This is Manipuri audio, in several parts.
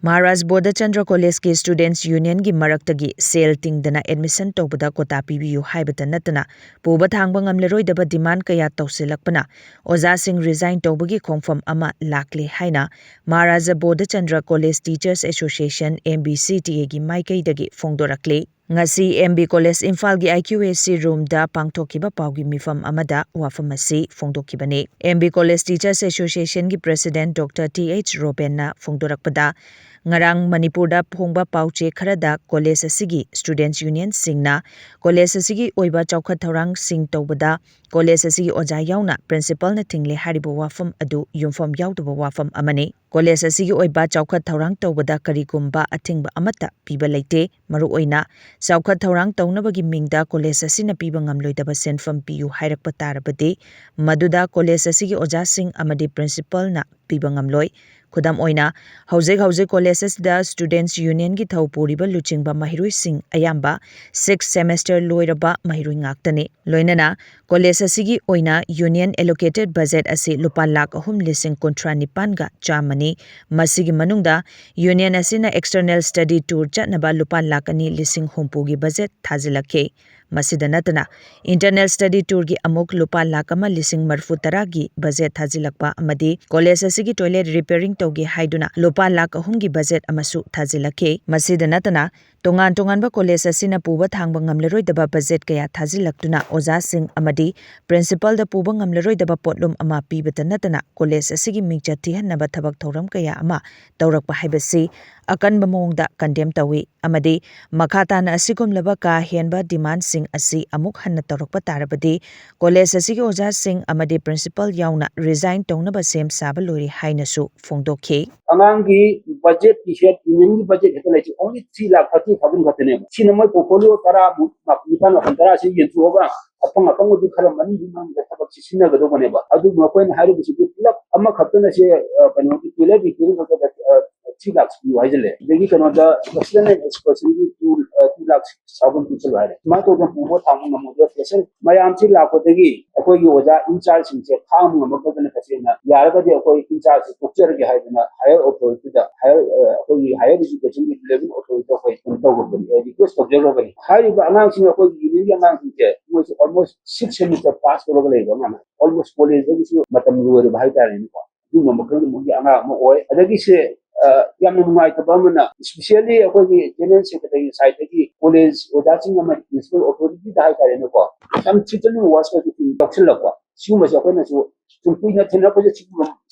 Maharaja Budhachandra College ki Students Union gi maraktagi sel tingdana admission toubada quota pibiyu haibata nattana puba thangba ngamlaroidaba demand kaya tousillakpana oja sing resign toubagi khongpham ama lakle haina Maharaja Budhachandra College Teachers Association MBCTA gi maikeidagi phongdorakli ngasi MB College Imphal gi IQAC room da pangthokiba pawgi mifam amada wafam asi phongdokibani MB College Teachers Association gi President Dr. TH Robenna phongdorakpada ngarang Manipurda phongba pauche kharada college asigi students union singna college asigi oiba chawkhat thorang sing tobada college asigi oja yauna principal na thingle haribo wafam adu yumfam yaudaba wafam amani college asigi oiba chawkhat thorang tobada karigumba athingba amata piba leite maru oina chawkhat thorang taunabagi mingda college asina piba ngamloidaba senfam piyu hairakpa tarabadi maduda college asigi oja sing amadi principal na piba ngamloi khudam oina hauze college da students union gi thaupuriba luchingba mahiroi sing ayamba 6th semester loiraba mahiroi ngaktani loinana college asigi oina union allocated budget asi lupa lakh 3,39 ga chamani masigi manungda union asina external study tour chatnaba lupa lakh 2,60 gi budget thajilakhe masida natana internal study tour gi amuk lupa lakh 1,40 gi budget thajilakpa amadi college asigi toilet repairing togi haiduna lupa lakh 3 gi budget amasu thajilakhe masida natana tongan ba college asina puba thangba ngamlaroidaba budget kaya thajilaktuna oja sing amadi principal da puba ngamlaroidaba potlum ama pibata natana college asigi mingcha thihanaba thabak thoram kaya ama tawrakpa haibasi akanba mongda condemn tawi amadi makhatana asigumlaba ka henba demand sing asi amuk hanna tawrakpa tarabadi college asigi oja sing amadi principal yauna resign tongnaba sem saba lori hainasu phongdokhe angangi budget ki shed union budget hetala chi only 3,30,000 khatene sinamai portfolio tara nipan tara si yentu oba apang di kharam mani dimang da tabak si sina gado bane ba adu makoin hari bi plak amma khatana se kanu ki tele bi kiri ko 3 lakhs bi wajele degi kanu da external expression ki 2 lakhs sabun people ware ma to da pubo thamu namu da session mayam chi lakho degi akoi gi oja in charge sing se tham ngam ko da kasena yaraga di akoi in charge picture gi haidina higher authority da higher education ki level authority ko to go request to jero bani hari ba anang sing akoi gi ni anang sing ke was almost 6 semester pass ko le ga ma almost college gi matam ruwa bhai ta ni ko du ma makal mo gi anga mo oi adagi se yam nungai ta bamna especially akoi gi general secretary side gi college odaching ma principal authority da ta ni ko sam chitan was ko ki doctor la ko siu ma ja ko na su tumpi na thena ko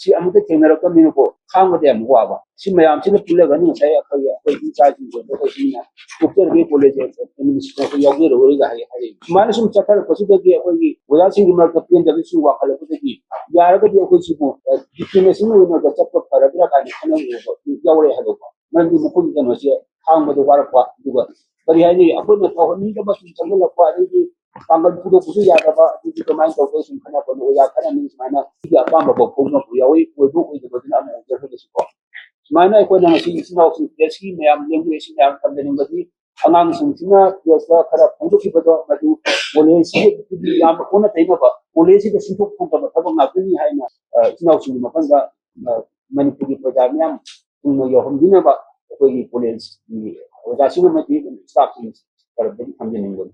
si amute thena ra ko mi ko khang ga dem wa ba si mayam si na pula ga ni sai akoi akoi in charge ko ko si na doctor gi college administration ko yogi ro ga hai man sum chakar ko si gi akoi gi odaching ma ka pin da su wa kala ko gi yar ga di akoi si bu discrimination no na ga chap ko para ga ka ni khana ko yaure ha ko man di mukun ga no si khang ma do war ko du ga bari hai ni akoi na ko ni ga ba su chang la ko ari gi Panggal pudo puso yata ba di kemain kau kau simpan apa nu ya karena ni semana tiga apa mbak pun nak yawi kudu kudu betul nak mengajar ke sekolah semana aku nak si sinau si desi yang si yang kami ni bagi angang sina biasa kerap pudo kita tu maju boleh si yang pun nak tanya apa boleh si kesintuk pun tak apa ngapain ni hai na sinau si makan tak manipulasi program yang yo hom dina ba aku boleh si wajah si mesti staff si kerap jadi kami ni